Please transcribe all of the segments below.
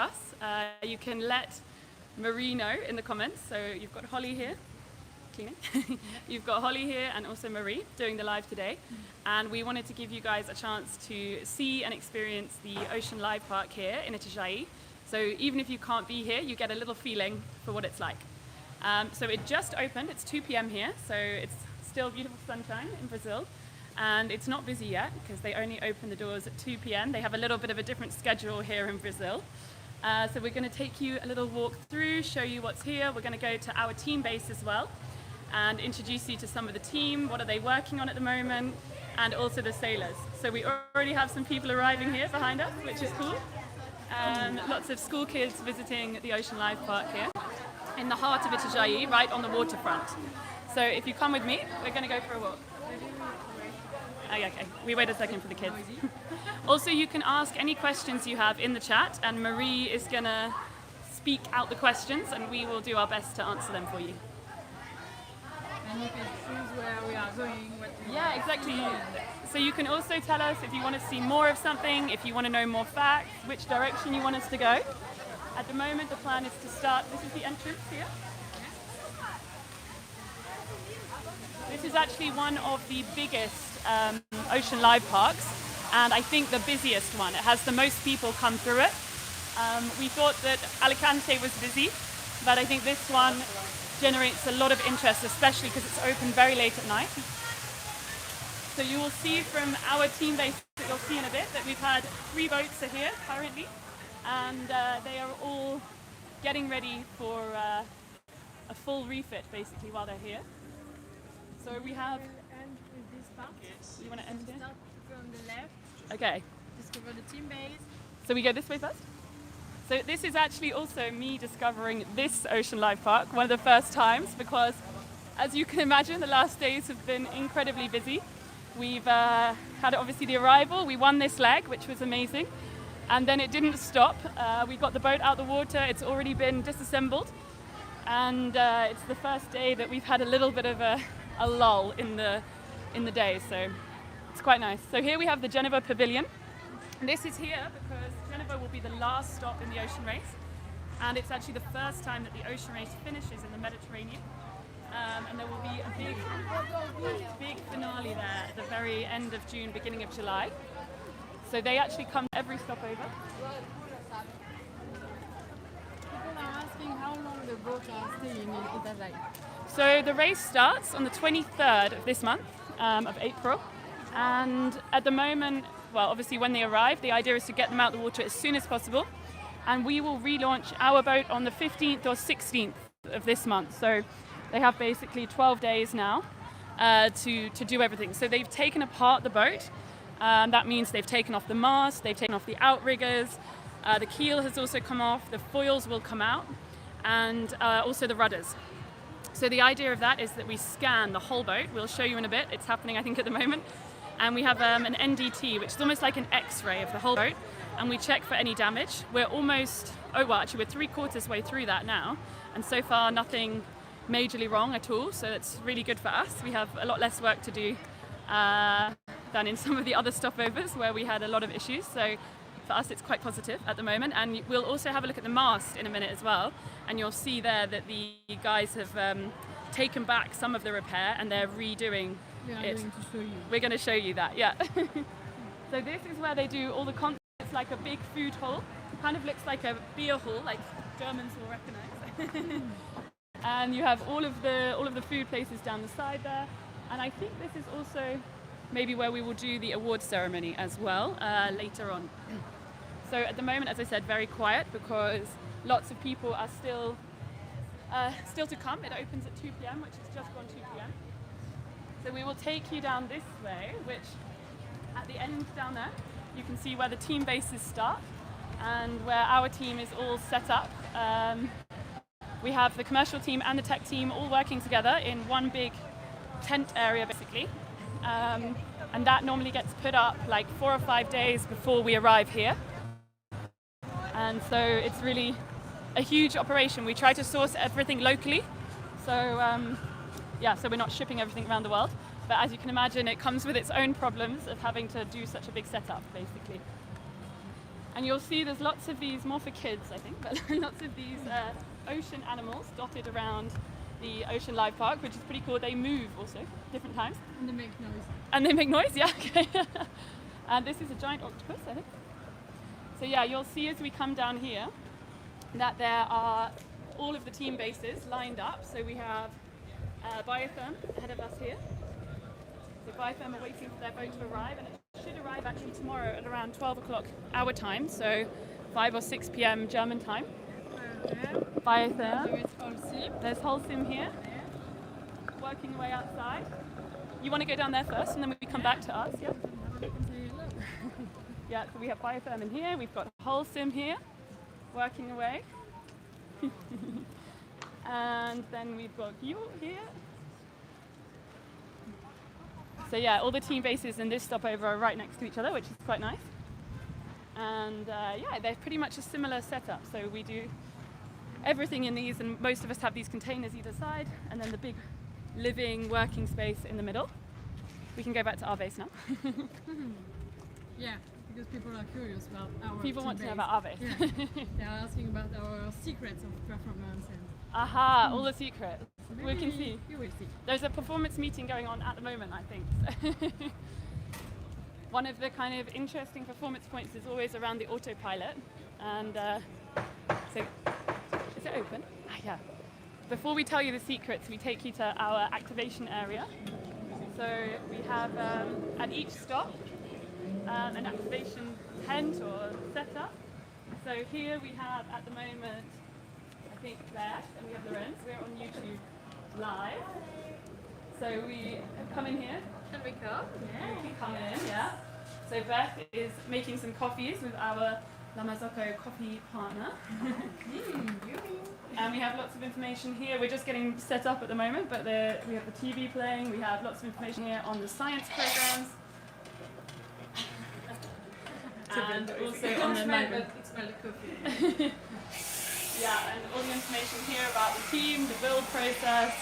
us, you can let Marie know in the comments. So you've got Holly here, cleaning. You've got Holly here and also Marie doing the live today. And we wanted to give you guys a chance to see and experience the Ocean Live Park here in Itajaí. So even if you can't be here, you get a little feeling for what it's like. So it just opened, it's 2 p.m. here, so it's still beautiful sunshine in Brazil. And it's not busy yet because they only open the doors at 2 p.m. They have a little bit of a different schedule here in Brazil. So we're going to take you a little walk through, show you what's here. We're going to go to our team base as well and introduce you to some of the team, what are they working on at the moment, and also the sailors. So we already have some people arriving here behind us, which is cool. Lots of school kids visiting the Ocean Live Park here in the heart of Itajaí, right on the waterfront. So if you come with me, we're going to go for a walk. Okay, we wait a second for the kids. Also, you can ask any questions you have in the chat, and Marie is going to speak out the questions, and we will do our best to answer them for you. And you can choose where we are going. Yeah, exactly. So you can also tell us if you want to see more of something, if you want to know more facts, which direction you want us to go. At the moment, the plan is to start. This is the entrance here. This is actually one of the biggest Ocean Live parks, and I think the busiest one. It has the most people come through it. We thought that Alicante was busy, but I think this one generates a lot of interest, especially because it's open very late at night. So you will see from our team base that you'll see in a bit that we've had 3 boats are here currently, and they are all getting ready for a full refit basically while they're here. So we have. And with this part, You want to end here? start from the left, Okay. discover the team base. So we go this way first? So this is actually also me discovering this Ocean Live Park, one of the first times, because as you can imagine, the last days have been incredibly busy. We've had obviously the arrival, we won this leg, which was amazing, and then it didn't stop. We got the boat out the water, it's already been disassembled, and it's the first day that we've had a little bit of a lull in the day, so it's quite nice. So here we have the Geneva Pavilion. And this is here because Geneva will be the last stop in the ocean race, and it's actually the first time that the ocean race finishes in the Mediterranean, and there will be a big finale there at the very end of June, beginning of July. So they actually come every stopover. People are asking how long the boats are staying in Itajaí. So the race starts on the 23rd of this month, of April, and at the moment, well, obviously when they arrive, the idea is to get them out of the water as soon as possible, and we will relaunch our boat on the 15th or 16th of this month. So they have basically 12 days now to do everything. So they've taken apart the boat. That means they've taken off the mast, they've taken off the outriggers, the keel has also come off, the foils will come out, and also the rudders. So the idea of that is that we scan the whole boat. We'll show you in a bit. It's happening, I think, at the moment. And we have an NDT, which is almost like an X-ray of the whole boat, and we check for any damage. We're almost, actually we're 3/4 way through that now, and so far nothing majorly wrong at all, so it's really good for us. We have a lot less work to do than in some of the other stopovers where we had a lot of issues, so for us it's quite positive at the moment. And we'll also have a look at the mast in a minute as well, and you'll see there that the guys have taken back some of the repair and they're redoing it. Going to show you. We're going to show you that, yeah. So this is where they do all the concerts. It's like a big food hall. Kind of looks like a beer hall, like Germans will recognize. And you have all of the food places down the side there. And I think this is also maybe where we will do the award ceremony as well later on. So at the moment, as I said, very quiet because lots of people are still to come. It opens at 2 p.m., which is just gone 2 p.m. So we will take you down this way, which at the end down there, you can see where the team bases start and where our team is all set up. We have the commercial team and the tech team all working together in one big tent area, basically. And that normally gets put up like 4 or 5 days before we arrive here. And so it's really a huge operation. We try to source everything locally. So so we're not shipping everything around the world. But as you can imagine, it comes with its own problems of having to do such a big setup, basically. And you'll see there's lots of these, more for kids I think, but lots of these ocean animals dotted around the Ocean Live Park, which is pretty cool. They move also, different times. And they make noise. And they make noise, yeah, okay. And this is a giant octopus, I think. So yeah, you'll see as we come down here that there are all of the team bases lined up. So we have Biotherm ahead of us here. So Biotherm are waiting for their boat to arrive, and it should arrive actually tomorrow at around 12 o'clock our time, so 5 or 6 p.m. German time. Biotherm. There's Holcim here, working away outside. You want to go down there first, and then we come back to us, yeah? Yeah, so we have Biotherm in here, we've got Holcim here, working away. And then we've got you here. So yeah, all the team bases in this stopover are right next to each other, which is quite nice. And yeah, they're pretty much a similar setup. So we do everything in these, and most of us have these containers either side, and then the big living, working space in the middle. We can go back to our base now. Yeah, because people are curious about our People want to base. know about our base. Yeah. They're asking about our secrets of performance. And Aha, all the secrets. We can see. You will see. There's a performance meeting going on at the moment, I think. One of the kind of interesting performance points is always around the autopilot. And so, is it open? Ah, yeah. Before we tell you the secrets, we take you to our activation area. So we have at each stop an activation tent or setup. So here we have at the moment, I think Beth, and we have Lorenz. We're on YouTube live. So we come in here. Can we come? Yeah, you can come in, yeah. So Beth is making some coffees with our La Marzocco coffee partner. And we have lots of information here. We're just getting set up at the moment, but we have the TV playing. We have lots of information here on the science programs. And also on the mangrove. It smells like coffee. Yeah, and all the information here about the team, the build process,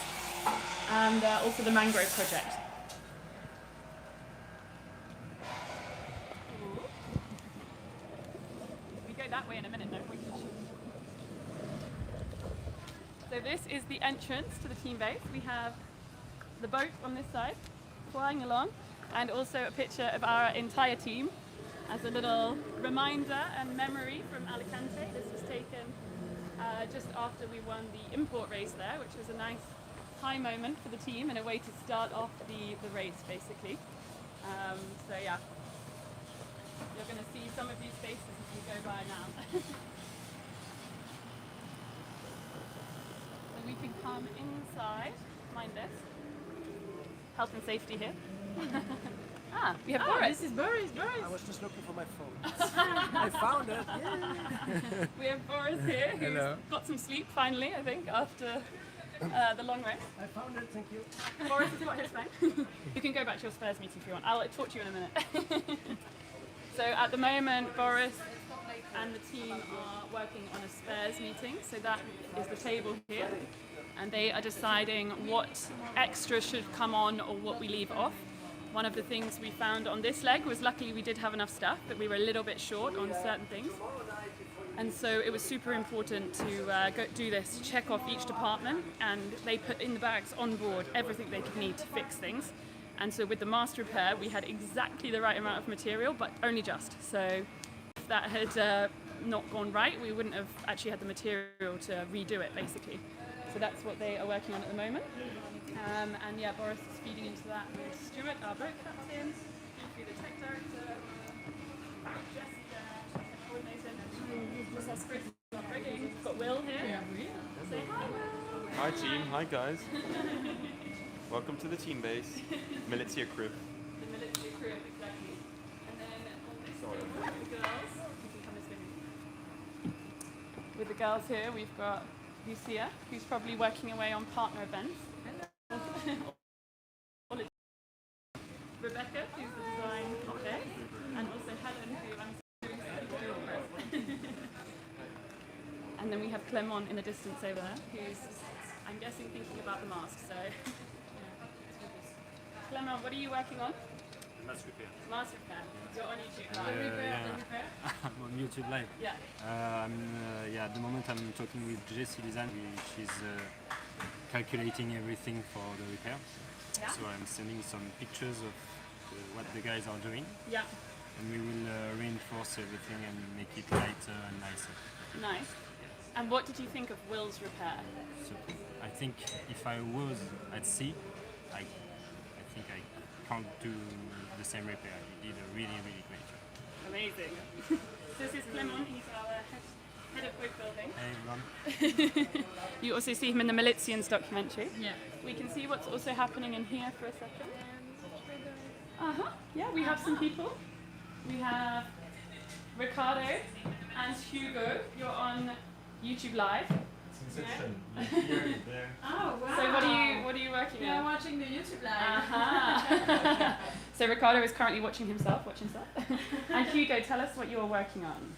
and also the mangrove project. We go that way in a minute, no? So this is the entrance to the team base. We have the boat on this side, flying along, and also a picture of our entire team as a little reminder and memory from Alicante. This was taken just after we won the import race there, which was a nice high moment for the team and a way to start off the race, basically. So yeah, you're going to see some of these faces as we go by now. So we can come inside, mind this, health and safety here. Ah, we have Boris. This is Boris. I was just looking for my phone. I found it. Yeah. We have Boris here, who's Hello. got some sleep finally, I think, after the long race. I found it. Thank you. Boris has got his phone. You can go back to your spares meeting if you want. I'll talk to you in a minute. So at the moment, Boris and the team are working on a spares meeting. So that is the table here. And they are deciding what extra should come on or what we leave off. One of the things we found on this leg was luckily we did have enough stuff, but we were a little bit short on certain things. And so it was super important to go do this, check off each department, and they put in the bags on board everything they could need to fix things. And so with the mast repair, we had exactly the right amount of material, but only just. So if that had not gone right, we wouldn't have actually had the material to redo it, basically. So that's what they are working on at the moment. And yeah, Boris is feeding into that with Stuart, our boat captain, Sophie, the tech director, Jessica, coordinator, this has Chris on rigging. We've got Will here. Yeah, Say hi, Will. Hi team, hi guys. Welcome to the team base, Malizia crew. The military crew, exactly. And then on this side, with the girls, you can come and see me. With the girls here, we've got Lucia, who's probably working away on partner events. Rebecca, who's the design today, and also Helen, who I'm doing with. And then we have Clement in the distance over there, who's, I'm guessing, thinking about the mask. So, Clement, what are you working on? Mast repair. Mast repair. You're on YouTube And, live. yeah, I'm on YouTube live. Yeah. Yeah, at the moment I'm talking with Jessie Design. She's calculating everything for the repair. Yeah. So I'm sending some pictures of what the guys are doing. Yeah. And we will reinforce everything and make it lighter and nicer. Nice. And what did you think of Will's repair? So I think if I was at sea, I think I can't do the same repair. He did a really, really great job. Amazing. This is Clement, he's our head of boat building. Hey, everyone. You also see him in the Malizians documentary. Yeah. We can see what's also happening in here for a second. Yeah, we have some people. We have Ricardo and Hugo. You're on YouTube Live. Inception. Here, there. Oh wow. So what are you working We are on? watching the YouTube live. So Ricardo is currently watching himself. And Hugo, tell us what you're working on.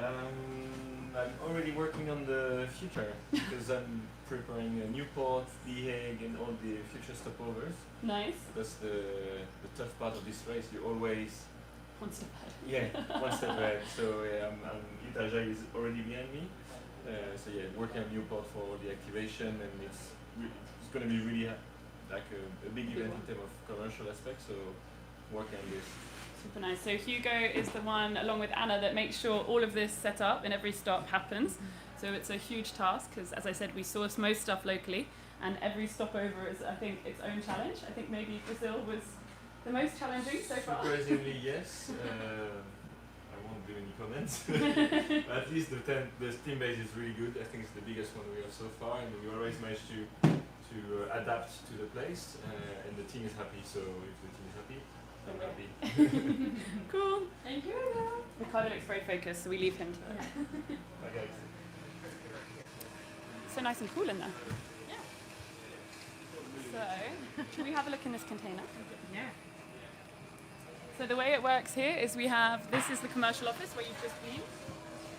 I'm already working on the future because I'm preparing a new port, The Hague, and all the future stopovers. Nice. That's the tough part of this race. You always, One step ahead. yeah, one step ahead. So yeah, Itajaí is already behind me. So yeah, working on new port for the activation, and it's going to be really like a big event in terms of commercial aspects. So working on this. Super nice. So Hugo is the one, along with Anna, that makes sure all of this setup in every stop happens. So it's a huge task because, as I said, we source most stuff locally, and every stopover is, I think, its own challenge. I think maybe Brazil was the most challenging so far. Surprisingly, yes. I won't do any comments. At least the team base is really good. I think it's the biggest one we have so far, and we always manage to adapt to the place, and the team is happy. So if the team is happy, I'm happy. Cool. Thank you. Ricardo looks very focused, so we leave him to it. Okay. So nice and cool in there. Yeah. So, can we have a look in this container? Yeah. So the way it works here is this is the commercial office where you've just been.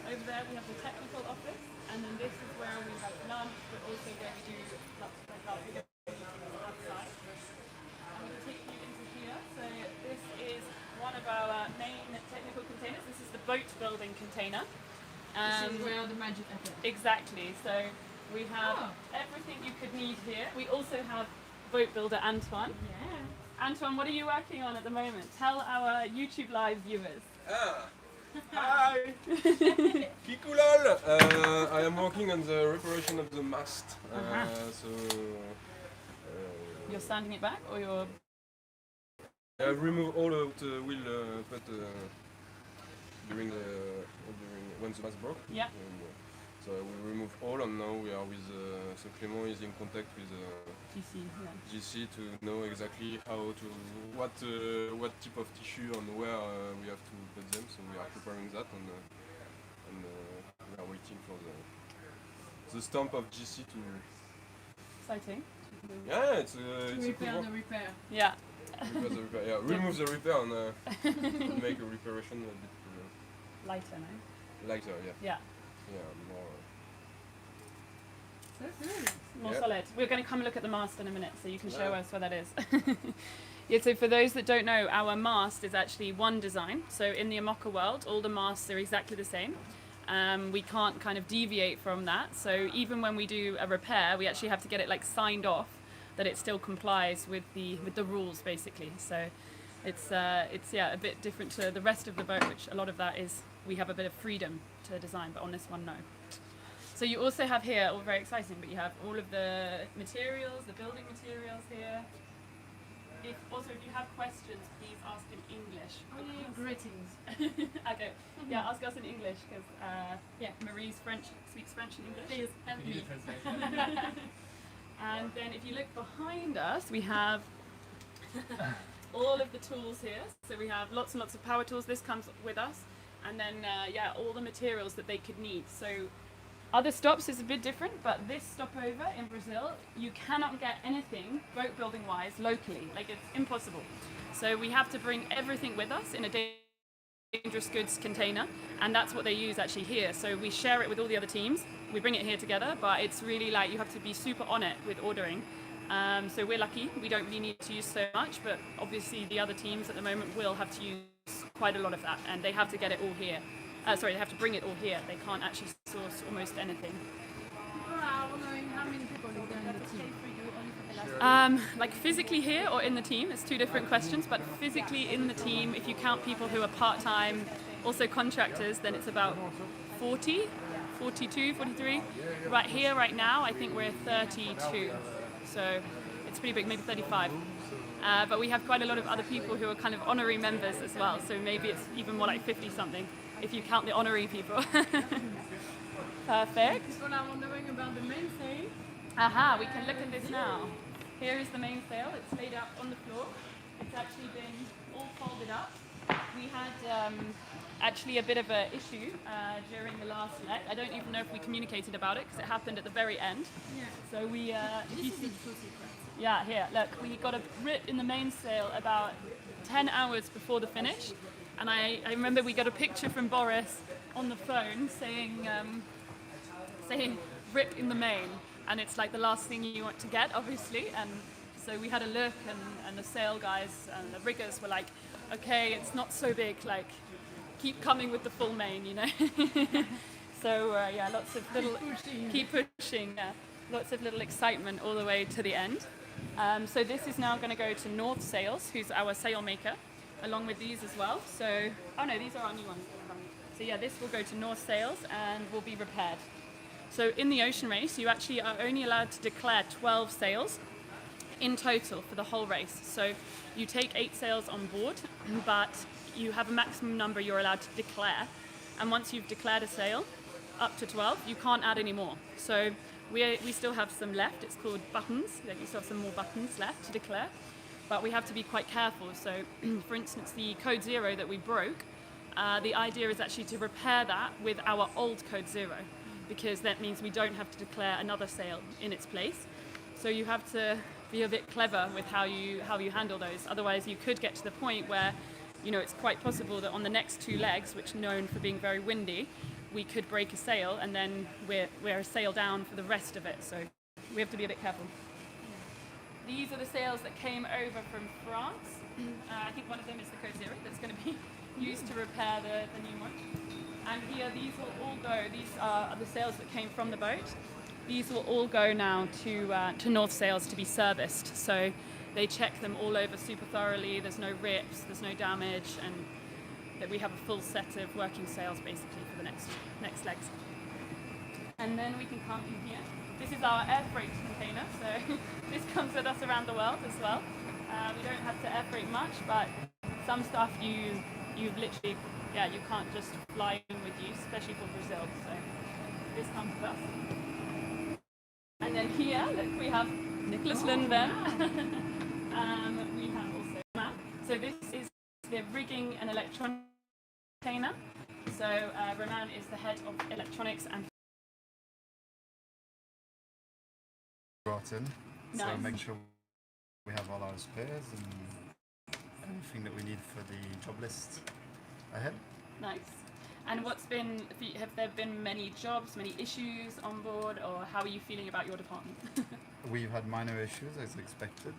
Over there we have the technical office, and then this is where we have lunch, but also where we do like our bigger meetings outside. I'm going to take you into here. So this is one of our main technical containers. This is the boat building container. This is where the magic happens. Exactly. So we have everything you could need here. We also have boat builder Antoine. Yeah. Antoine, what are you working on at the moment? Tell our YouTube Live viewers. Hi! Kikulal! I am working on the reparation of the mast. You're standing it back, or you're... I remove all of the wheel put when the mast broke. Yeah. So we remove all, and now we are with so Clement is in contact with GC, yeah. GC to know exactly how to what type of tissue and where we have to put them. So we are preparing that, and we are waiting for the stamp of GC to. Exciting. Yeah, it's a Repair cool the repair. Yeah. Repair the repair. Yeah, remove the repair and make a reparation a bit Lighter, no? lighter. Yeah. Yeah. Yeah, more. So good. More Yeah. solid. We're going to come and look at the mast in a minute, so you can show Yeah. us where that is. Yeah, so for those that don't know, our mast is actually one design. So in the Amoca world, all the masts are exactly the same. We can't kind of deviate from that. So even when we do a repair, we actually have to get it like signed off that it still complies with the rules, basically. So it's yeah, a bit different to the rest of the boat, which a lot of that is we have a bit of freedom to design, but on this one, no. So you also have here, all very exciting, but you have all of the materials, the building materials here. If you have questions, please ask in English. Greetings. Okay, yeah, ask us in English, because Marie's speaks French and English. Please help me. And then if you look behind us, we have all of the tools here. So we have lots and lots of power tools. This comes with us. And then, all the materials that they could need. So other stops is a bit different, but this stopover in Brazil, you cannot get anything boat building wise locally. Like, it's impossible. So we have to bring everything with us in a dangerous goods container, and that's what they use actually here. So we share it with all the other teams. We bring it here together, but it's really like you have to be super on it with ordering. So we're lucky, we don't really need to use so much, but obviously the other teams at the moment will have to use quite a lot of that, and they have to get it all here. They have to bring it all here. They can't actually source almost anything. People are wondering how many people is there in the team. Like physically here or in the team, it's two different questions, but physically in the team, if you count people who are part-time, also contractors, then it's about 40, 42, 43. Right here, right now, I think we're 32. So it's pretty big, maybe 35. But we have quite a lot of other people who are kind of honorary members as well. So maybe it's even more like 50 something if you count the honorary people. Perfect. People are wondering about the mainsail. Aha, we can look at this now. Here is the mainsail. It's laid out on the floor. It's actually been all folded up. We had actually a bit of an issue during the last leg. I don't even know if we communicated about it because it happened at the very end. Yeah. So we, if you see, so secret. yeah, here, look, we got a rip in the mainsail about 10 hours before the finish. And I remember we got a picture from Boris on the phone saying rip in the main. And it's like the last thing you want to get, obviously. And so we had a look, and the sail guys and the riggers were like, okay, it's not so big, like, keep coming with the full main, you know. So yeah, lots of little, keep pushing, yeah. Lots of little excitement all the way to the end. So this is now going to go to North Sails, who's our sail maker, along with these as well. So, oh no, these are our new ones. So yeah, this will go to North Sails and will be repaired. So in the ocean race, you actually are only allowed to declare 12 sails in total for the whole race. So you take 8 sails on board, but you have a maximum number you're allowed to declare. And once you've declared a sail, up to 12, you can't add any more. So we still have some left. It's called buttons. You still have some more buttons left to declare. But we have to be quite careful. So for instance, the code 0 that we broke, the idea is actually to repair that with our old code 0. Because that means we don't have to declare another sail in its place. So you have to be a bit clever with how you handle those. Otherwise, you could get to the point where, you know, it's quite possible that on the next 2 legs, which are known for being very windy, we could break a sail, and then we're a sail down for the rest of it. So we have to be a bit careful. These are the sails that came over from France. I think one of them is the code 0 that's going to be used to repair the new one. And here, these will all go, these are the sails that came from the boat. These will all go now to North Sails to be serviced. So they check them all over super thoroughly. There's no rips, there's no damage, and that we have a full set of working sails basically for the next legs. And then we can come in here. This is our air freight container, so this comes with us around the world as well. We don't have to air freight much, but some stuff you've literally, yeah, you can't just fly in with you, especially for Brazil. So this comes with us. And then here, look, we have Nicholas Lundben. We have also Matt. So this is the rigging and electronics container. So Roman is the head of electronics and brought in. Nice. So make sure we have all our spares and everything that we need for the job list ahead. nice. And have there been many jobs, many issues on board, or how are you feeling about your department? We've had minor issues as expected.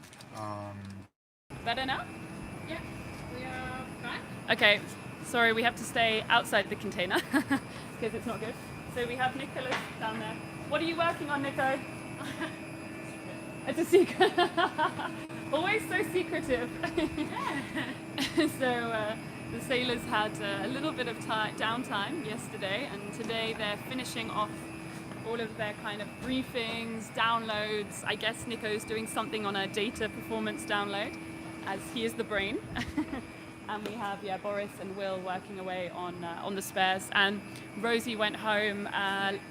Better now? Yeah, we are back. Okay, sorry, we have to stay outside the container because it's not good. So we have Nicholas down there. What are you working on, Nico? It's a secret. Always so secretive. So the sailors had a little bit of downtime yesterday, and today they're finishing off all of their kind of briefings, downloads. I guess Nico's doing something on a data performance download, as he is the brain. And we have Boris and Will working away on the spares. And Rosie went home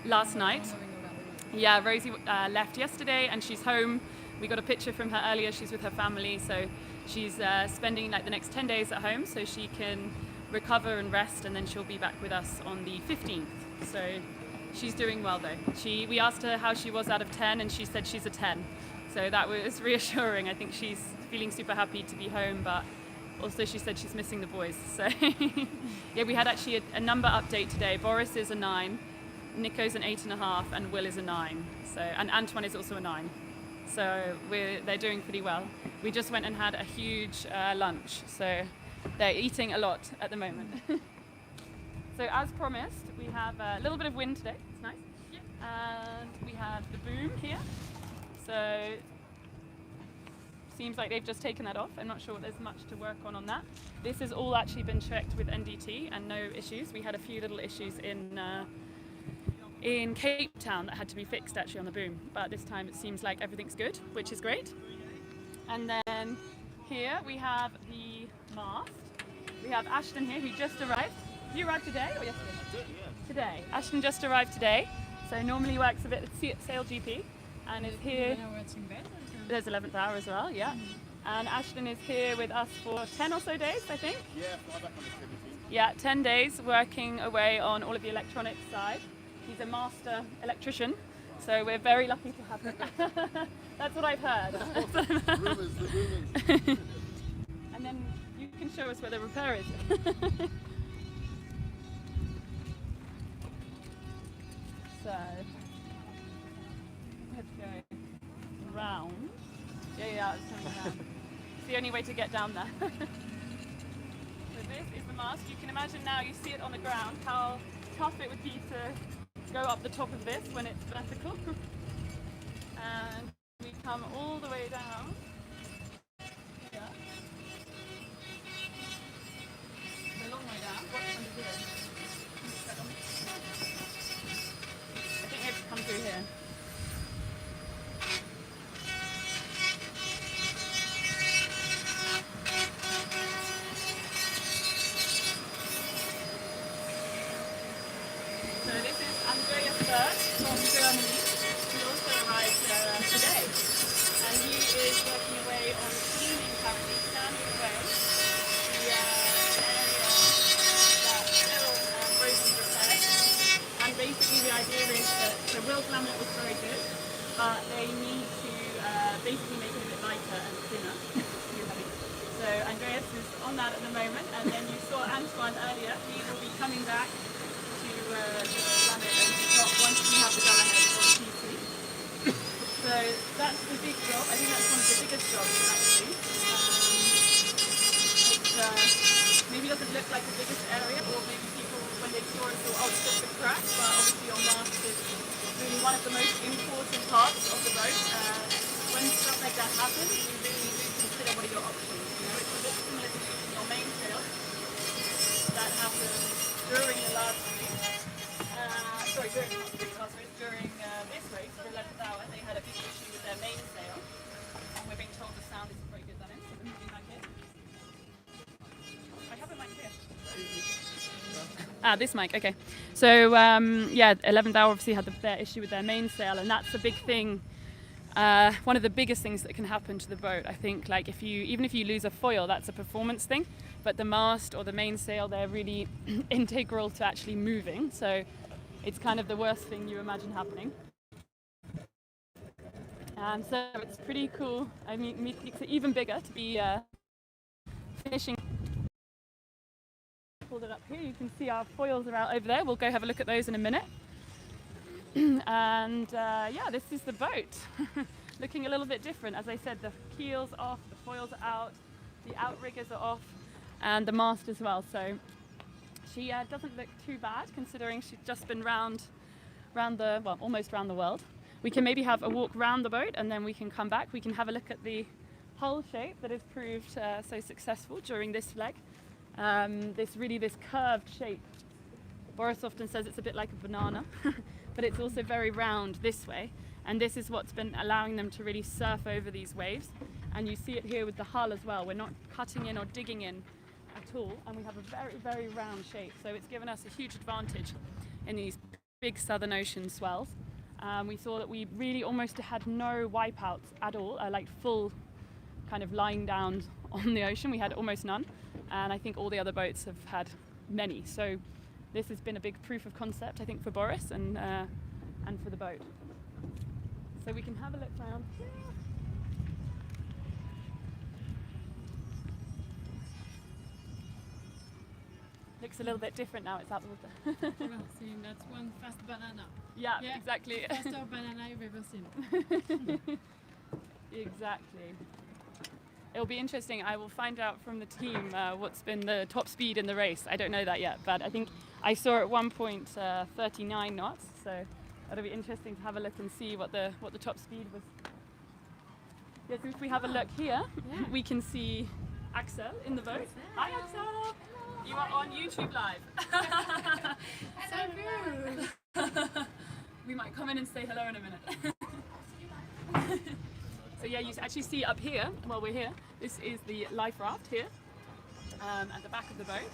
last night. Yeah, Rosie left yesterday and she's home. We got a picture from her earlier. She's with her family, so she's spending like the next 10 days at home so she can recover and rest, and then she'll be back with us on the 15th. So she's doing well though. We asked her how she was out of 10 and she said she's a 10. So that was reassuring. I think she's feeling super happy to be home, but also she said she's missing the boys. So yeah, we had actually a number update today. Boris is a 9, Nico's an 8.5, and Will is a 9. So, and Antoine is also a 9. So they're doing pretty well. We just went and had a huge lunch, so they're eating a lot at the moment. So as promised, we have a little bit of wind today. It's nice. And we have the boom here. So seems like they've just taken that off. I'm not sure there's much to work on that. This has all actually been checked with NDT and no issues. We had a few little issues in Cape Town that had to be fixed actually on the boom, but this time it seems like everything's good, which is great. And then here we have the mast. We have Ashton here who just arrived. You arrived today or yesterday? Today. Ashton just arrived today, so normally works a bit at Sail GP and is here. There's 11th hour as well, yeah. And Ashton is here with us for 10 or so days, I think. Yeah, fly back on the 17th. Yeah, 10 days working away on all of the electronics side. He's a master electrician, so we're very lucky to have him. That's what I've heard. Rumours, the rumours. And then you can show us where the repair is. So, let's go round. Yeah, it's coming around. It's the only way to get down there. So this is the mast. You can imagine now, you see it on the ground, how tough it would be to go up the top of this when it's vertical. And we come all the way down. Yeah. It's a long way down. What's under here? I think we have to come through here. From Germany, he also arrived today, and he is working away on cleaning currently, sanding away the area that still broke and repaired. And basically the idea is that the Will's laminate was very good, but they need to basically make it a bit lighter and thinner. So Andreas is on that at the moment, and then you saw Antoine earlier. He will be coming back to laminate once we have the go-ahead for the PC. So that's the big job. I think that's one of the biggest jobs actually. It maybe doesn't look like the biggest area, or maybe people when they saw it thought, oh, it's just a crack, but obviously your mast is really one of the most important parts of the boat. When stuff like that happens, you really do consider what are your options. You know, it's a bit similar to your mainsail that happens during the last during this race, for 11th hour, they had a big issue with their mainsail, and we're being told the sound isn't very good that is, so we're moving back in. I have a mic here. This mic, okay. So, yeah, 11th hour obviously had their issue with their mainsail, and that's a big thing. One of the biggest things that can happen to the boat, I think, like even if you lose a foil, that's a performance thing, but the mast or the mainsail, they're really integral to actually moving, so it's kind of the worst thing you imagine happening. And so it's pretty cool. I mean, it's even bigger to be finishing. Pulled it up here. You can see our foils are out over there. We'll go have a look at those in a minute. And yeah, this is the boat. Looking a little bit different. As I said, the keel's off, the foils are out, the outriggers are off, and the mast as well. So she doesn't look too bad considering she's just been almost round the world. We can maybe have a walk round the boat and then we can come back. We can have a look at the hull shape that has proved so successful during this leg. This curved shape. Boris often says it's a bit like a banana, but it's also very round this way. And this is what's been allowing them to really surf over these waves. And you see it here with the hull as well. We're not cutting in or digging in at all, and we have a very, very round shape. So it's given us a huge advantage in these big Southern Ocean swells. We saw that we really almost had no wipeouts at all, like full kind of lying down on the ocean. We had almost none, and I think all the other boats have had many. So this has been a big proof of concept, I think, for Boris and for the boat. So we can have a look round here. Looks a little bit different now it's out the water. Well, see, that's one fast banana. Yeah, exactly. Faster banana you've ever seen. Exactly. It'll be interesting. I will find out from the team what's been the top speed in the race. I don't know that yet, but I think I saw at one point 39 knots. So it'll be interesting to have a look and see what the top speed was. Yes, if we have a look here, we can see Axel in the boat. Hi, Axel. You are on YouTube Live. So good. We might come in and say hello in a minute. So yeah, you actually see up here, while we're here, this is the life raft here at the back of the boat.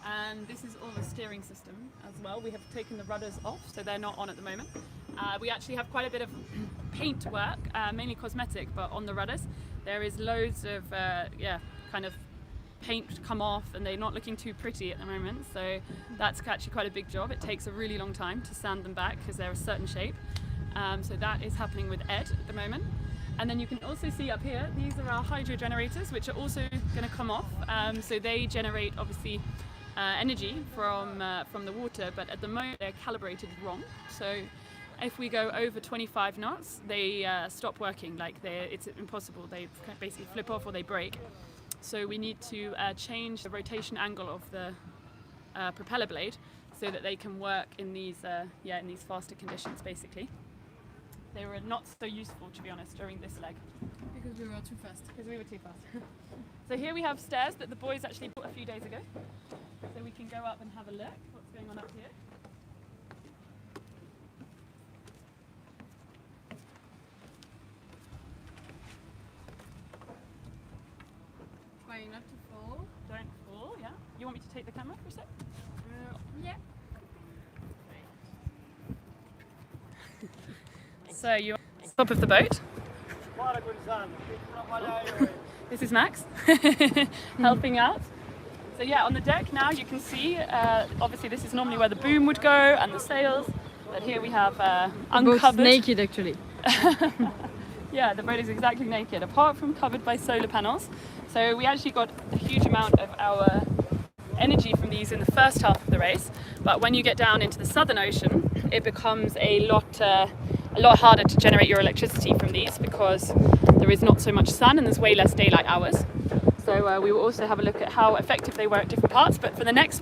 And this is all the steering system as well. We have taken the rudders off, so they're not on at the moment. We actually have quite a bit of paint work, mainly cosmetic, but on the rudders. There is loads of, kind of paint come off, and they're not looking too pretty at the moment. So that's actually quite a big job. It takes a really long time to sand them back because they're a certain shape. So that is happening with Ed at the moment. And then you can also see up here, these are our hydro generators, which are also going to come off. So they generate, obviously, energy from the water, but at the moment they're calibrated wrong. So if we go over 25 knots, they stop working. Like it's impossible. They basically flip off or they break. So we need to change the rotation angle of the propeller blade so that they can work in these faster conditions, basically. They were not so useful, to be honest, during this leg. Because we were too fast. Because we were too fast. So here we have stairs that the boys actually bought a few days ago. So we can go up and have a look what's going on up here. Trying not to fall. Don't fall, yeah. You want me to take the camera for a sec? Yeah. So you're at the top of the boat. This is Max helping out. So yeah, on the deck now you can see, obviously this is normally where the boom would go and the sails, but here we have uncovered. Boat's naked actually. Yeah, the boat is exactly naked, apart from covered by solar panels. So we actually got a huge amount of our energy from these in the first half of the race, but when you get down into the Southern Ocean, it becomes a lot harder to generate your electricity from these because there is not so much sun and there's way less daylight hours. So we will also have a look at how effective they were at different parts, but for the next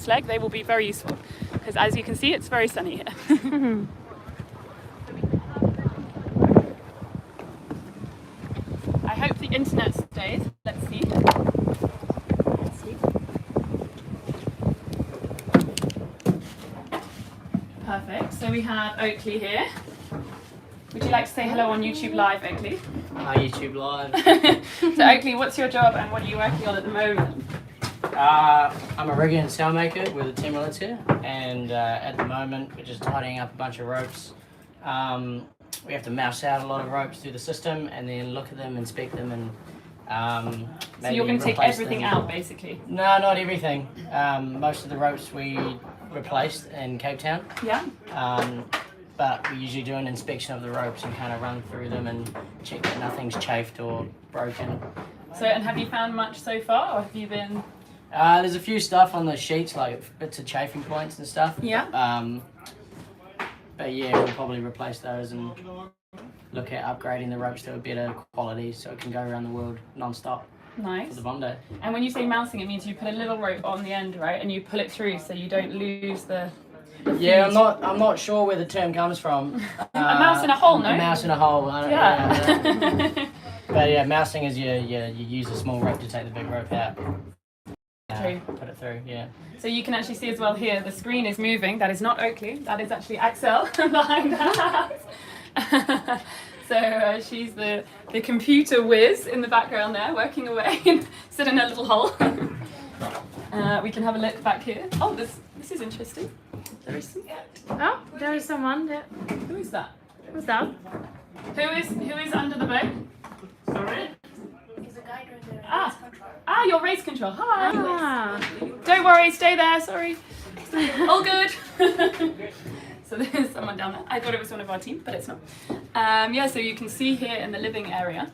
leg, they will be very useful because as you can see, it's very sunny here. I hope the internet stays. Let's see. Perfect. So we have Oakley here. Would you like to say hello on YouTube Live, Oakley? Hi, YouTube Live. So Oakley, what's your job and what are you working on at the moment? I'm a rigger and sailmaker with the Team Malizia, and at the moment we're just tidying up a bunch of ropes. We have to mouse out a lot of ropes through the system and then look at them, inspect them, and so you're going to take everything out, basically? No, not everything. Most of the ropes we replaced in Cape Town. Yeah. But we usually do an inspection of the ropes and kind of run through them and check that nothing's chafed or broken. So, and have you found much so far, or have you been? There's a few stuff on the sheets, like bits of chafing points and stuff. Yeah. But yeah, we'll probably replace those and look at upgrading the ropes to a better quality so it can go around the world non-stop. Nice. For the bomb day. And when you say mousing, it means you put a little rope on the end, right? And you pull it through so you don't lose the yeah, I'm not sure where the term comes from. A mouse in a hole, no? A mouse in a hole. Yeah. But yeah, mousing is you use a small rope to take the big rope out. Put it through, yeah. So you can actually see as well here, the screen is moving. That is not Oakley, that is actually Axel behind the house. So she's the computer whiz in the background there, working away and sit in a little hole. We can have a look back here. Oh, this is interesting. There is there is someone there. Who is that? Who's that? Who is under the boat? Sorry? He's a guide right there. Your race control. Hi. Ah. Don't worry, stay there. Sorry. All good. So there's someone down there. I thought it was one of our team, but it's not. So you can see here in the living area.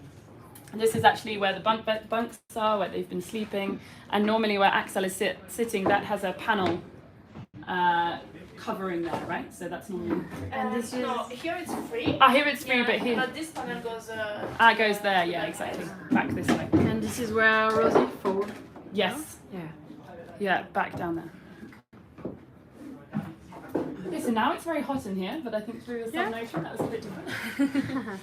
This is actually where the bunks are, where they've been sleeping. And normally where Axel is sitting, that has a panel covering there, right? So that's normally. And this is no, here it's free. Here it's free, but here. But this panel goes. Goes there, yeah, exactly. Back this way. And this is where Rosie fall. Yes. Yeah. Yeah, back down there. Okay, so now it's very hot in here, but I think through the Southern Ocean that was a bit different.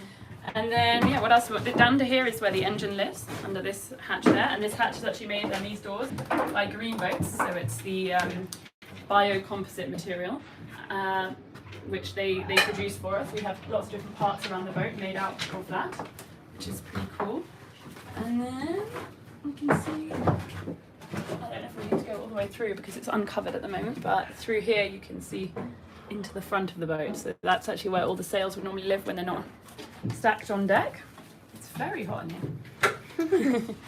And then, yeah, what else? Down to here is where the engine lives, under this hatch there. And this hatch is actually made on these doors by Green Boats. So it's the biocomposite material, which they produce for us. We have lots of different parts around the boat made out of that, which is pretty cool. And then we can see, I don't know if we need to go all the way through because it's uncovered at the moment, but through here you can see into the front of the boat. So that's actually where all the sails would normally live when they're not stacked on deck. It's very hot in here.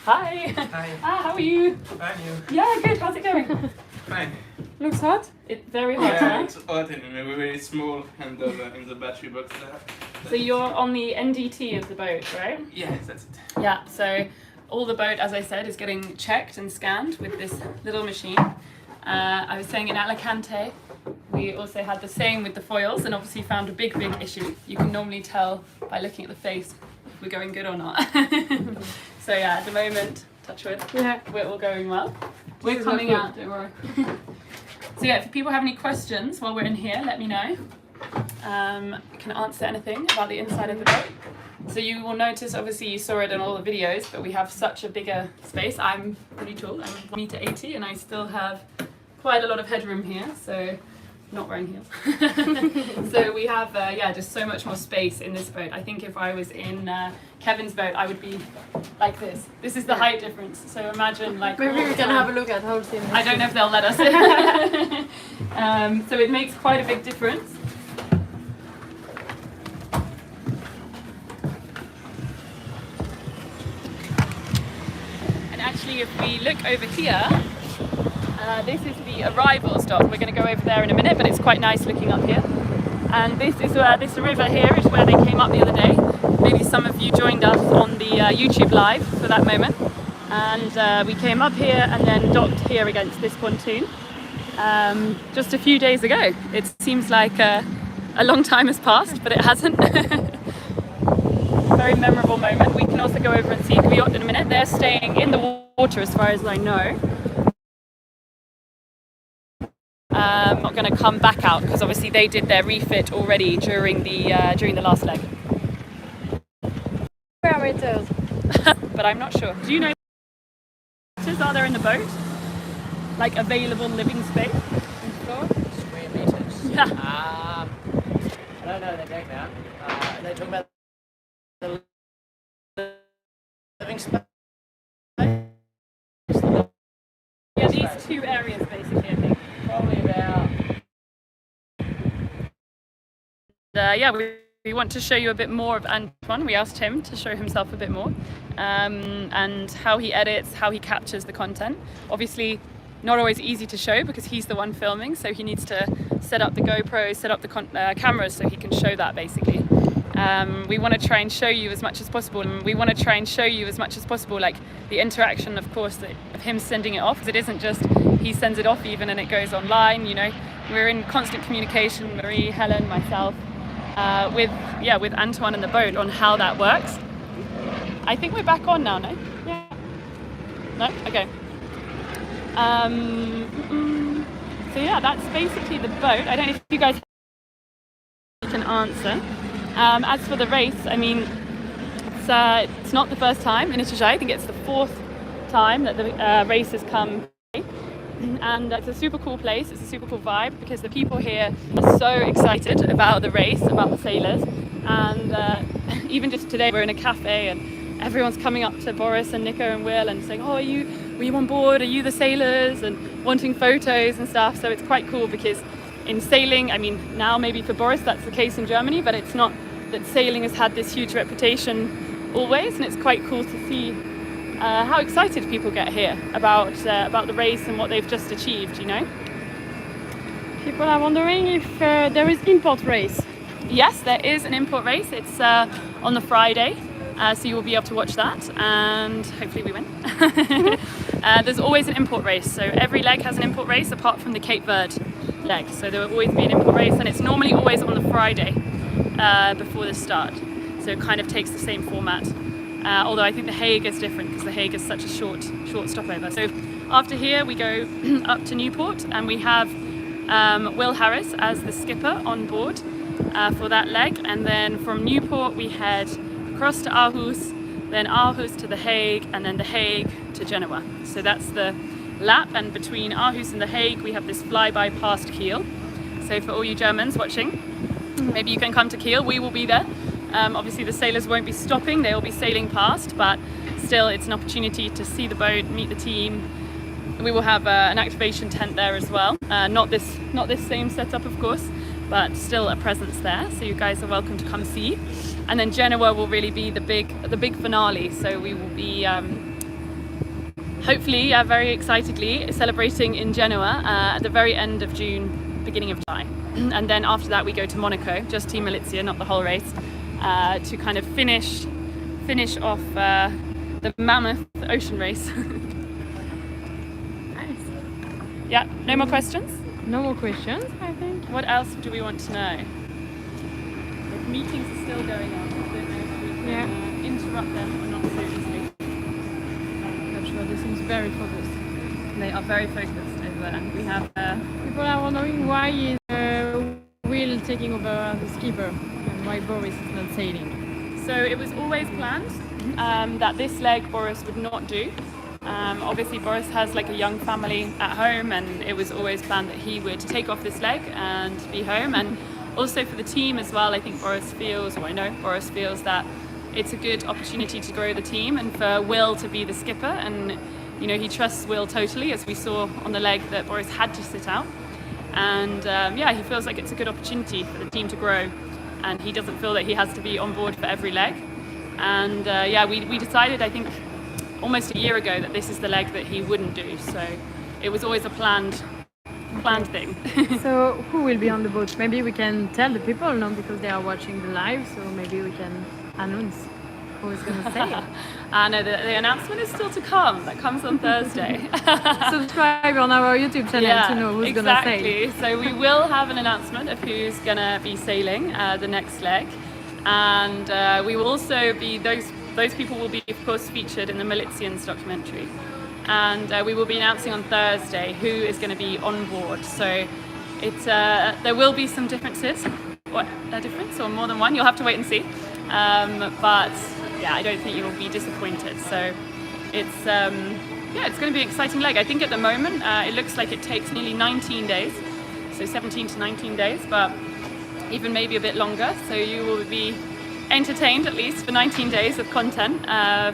Hi. Hi. How are you? Fine, you? Yeah, good. How's it going? Fine. Looks hot. It's very hot. Yeah, Huh? it's hot and very small handle in the battery box there. So you're on the NDT of the boat, right? Yeah, that's it. Yeah. So all the boat, as I said, is getting checked and scanned with this little machine. I was saying in Alicante, we also had the same with the foils and obviously found a big issue. You can normally tell by looking at the face if we're going good or not. So yeah, at the moment, touch wood, we're all going well. We're coming out, don't worry. So yeah, if people have any questions while we're in here, let me know. I can answer anything about the inside of the boat. So you will notice, obviously you saw it in all the videos, but we have such a bigger space. I'm pretty tall, I'm 1.80 m and I still have quite a lot of headroom here, so not wearing heels. So we have, just so much more space in this boat. I think if I was in Kevin's boat, I would be like this. This is the height difference, so imagine like... Maybe we can have a look at how thin. I don't know if they'll let us. So it makes quite a big difference. And actually, if we look over here, this is the arrivals dock. We're going to go over there in a minute, but it's quite nice looking up here. And this is where this river here is where they came up the other day. Maybe some of you joined us on the YouTube live for that moment. And we came up here and then docked here against this pontoon just a few days ago. It seems like a long time has passed, but it hasn't. Very memorable moment. We can also go over and see Guyot in a minute. They're staying in the water as far as I know. I'm not going to come back out because obviously they did their refit already during the last leg. Parameters. But I'm not sure. Do you know are there in the boat? Like available living space? Square meters. Yeah. I don't know the deck now. They're talking about the living space. Yeah, these two areas basically, I think. Probably about. We want to show you a bit more of Antoine. We asked him to show himself a bit more and how he edits, how he captures the content. Obviously, not always easy to show because he's the one filming, so he needs to set up the GoPro, set up the cameras so he can show that basically. We want to try and show you as much as possible. Like the interaction, of course, of him sending it off, because it isn't just he sends it off even and it goes online, you know. We're in constant communication, Marie, Helen, myself, with Antoine and the boat on how that works. I think we're back on now, no? Yeah. No? Okay. So yeah, that's basically the boat. I don't know if you guys can answer. As for the race, I mean, it's not the first time in Itajaí. I think it's the fourth time that the race has come. And it's a super cool place, it's a super cool vibe because the people here are so excited about the race, about the sailors. And even just today we're in a cafe and everyone's coming up to Boris and Nico and Will and saying, oh, were you on board? Are you the sailors? And wanting photos and stuff. So it's quite cool because in sailing, I mean, now maybe for Boris that's the case in Germany, but it's not that sailing has had this huge reputation always, and it's quite cool to see how excited people get here about the race and what they've just achieved, you know. People are wondering if there is import race. Yes, there is an import race. It's on the Friday, so you will be able to watch that, and hopefully we win. There's always an import race, so every leg has an import race apart from the Cape Verde leg. So there will always be an input race, and it's normally always on the Friday before the start. So it kind of takes the same format. Although I think the Hague is different because the Hague is such a short stopover. So after here we go up to Newport, and we have Will Harris as the skipper on board for that leg, and then from Newport we head across to Aarhus, then Aarhus to The Hague, and then The Hague to Genoa. So that's the lap, and between Aarhus and The Hague we have this flyby past Kiel. So for all you Germans watching, maybe you can come to Kiel, we will be there. Obviously the sailors won't be stopping, they will be sailing past, but still it's an opportunity to see the boat, meet the team. We will have an activation tent there as well. Not this same setup of course, but still a presence there, so you guys are welcome to come see. And then Genoa will really be the big finale, so we will be hopefully very excitedly celebrating in Genoa at the very end of June, beginning of July. And then after that we go to Monaco, just Team Malizia, not the whole race, to kind of finish off the mammoth ocean race. Nice. Yeah, no more questions? No more questions, I think. What else do we want to know? The meetings are still going on. I don't know if we can interrupt them or not so easily. I'm sure this seems very focused. They are very focused over there. We have people are wondering why is Will taking over as the skipper and why Boris is not sailing. So it was always planned that this leg Boris would not do. Obviously Boris has like a young family at home, and it was always planned that he would take off this leg and be home. And also for the team as well, I think Boris feels, or I know Boris feels, that it's a good opportunity to grow the team and for Will to be the skipper. And you know, he trusts Will totally, as we saw on the leg that Boris had to sit out. And yeah, he feels like it's a good opportunity for the team to grow, and he doesn't feel that he has to be on board for every leg. And yeah, we decided, I think, almost a year ago that this is the leg that he wouldn't do. So it was always a planned thing. So who will be on the boat? Maybe we can tell the people, no, because they are watching the live, so maybe we can announce who is going to sail. No, the announcement is still to come. That comes on Thursday. Subscribe on our YouTube channel to know who's going to sail. Exactly. So we will have an announcement of who's going to be sailing the next leg. And we will also be, those people will be of course featured in the Malizians documentary. And we will be announcing on Thursday who is going to be on board. So it's there will be some differences. What, a difference or more than one? You'll have to wait and see. But yeah, I don't think you will be disappointed. So it's yeah, it's going to be an exciting leg. I think at the moment it looks like it takes nearly 19 days, so 17 to 19 days, but even maybe a bit longer. So you will be entertained at least for 19 days of content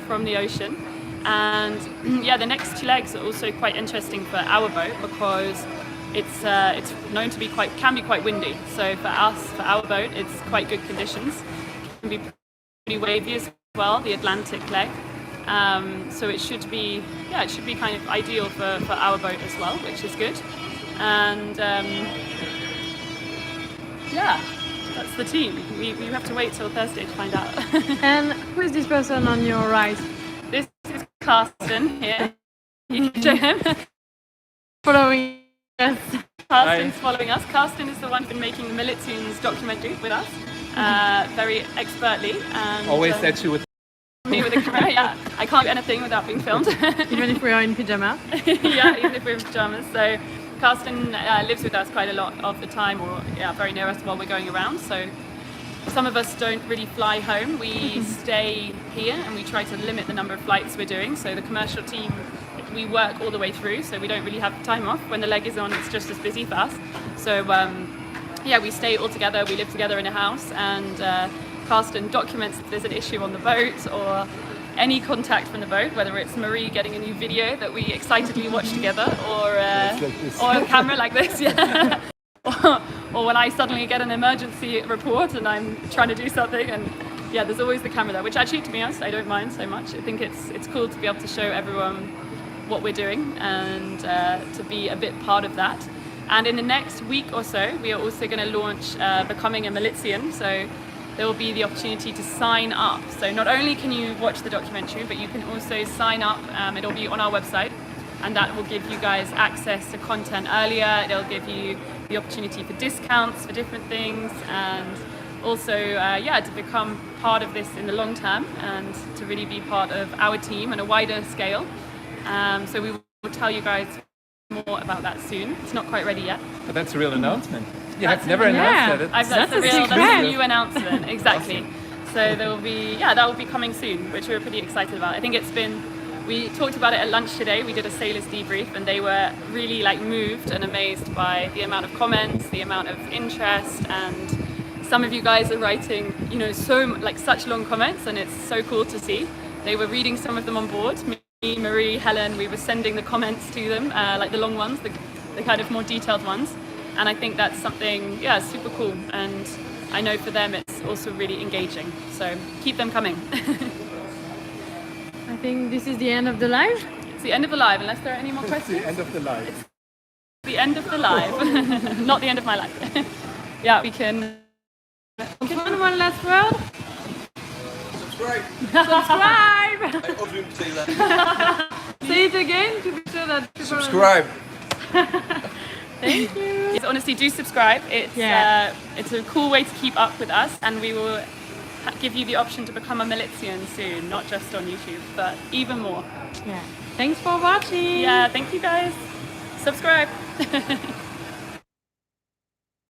from the ocean. And yeah, the next two legs are also quite interesting for our boat because it's known to be can be quite windy. So for us, for our boat, it's quite good conditions. It can be pretty wavy as well, the Atlantic leg. So it should be kind of ideal for our boat as well, which is good. And yeah, that's the team. We have to wait till Thursday to find out. And who is this person on your right? This is Carsten here. You can show him. Following us. Carsten's following us. Carsten is the one who's been making the Malizians documentary with us, very expertly. And, always at you with me with a camera. Yeah, I can't do anything without being filmed. Even if we are in pyjama. Yeah, even if we're in pajamas. So Carsten lives with us quite a lot of the time, or yeah, very near us while we're going around. So some of us don't really fly home. We stay here and we try to limit the number of flights we're doing. So the commercial team, we work all the way through, so we don't really have time off. When the leg is on, it's just as busy for us. So yeah, we stay all together. We live together in a house, and Carsten documents if there's an issue on the boat or any contact from the boat, whether it's Marie getting a new video that we excitedly watch together, or a camera like this, yeah. or when I suddenly get an emergency report and I'm trying to do something, and yeah, there's always the camera there, which actually, to be honest, I don't mind so much. I think it's cool to be able to show everyone what we're doing and to be a bit part of that. And in the next week or so, we are also going to launch Becoming a Malizian. So there will be the opportunity to sign up. So not only can you watch the documentary, but you can also sign up. It'll be on our website, and that will give you guys access to content earlier. It'll give you the opportunity for discounts for different things, and also to become part of this in the long term and to really be part of our team on a wider scale. So we will tell you guys more about that soon. It's not quite ready yet. But that's a real announcement. You That's have never announced that. That's a new announcement, exactly. So there will be, that will be coming soon, which we're pretty excited about. I think we talked about it at lunch today. We did a sailors debrief, and they were really moved and amazed by the amount of comments, the amount of interest, and some of you guys are writing, such long comments, and it's so cool to see. They were reading some of them on board. Me, Marie, Helen, we were sending the comments to them, the long ones, the kind of more detailed ones. And I think that's something, super cool. And I know for them it's also really engaging. So keep them coming. I think this is the end of the live. It's the end of the live, unless there are any more questions. It's the end of the live. It's the end of the live, not the end of my life. We can. One last word. Subscribe! Subscribe! I hope you say that. Say it again to be sure that people Subscribe! Thank you. Yes, honestly, do subscribe. It's a cool way to keep up with us, and we will give you the option to become a Malizian soon, not just on YouTube, but even more. Yeah. Thanks for watching. Yeah, thank you guys. Subscribe.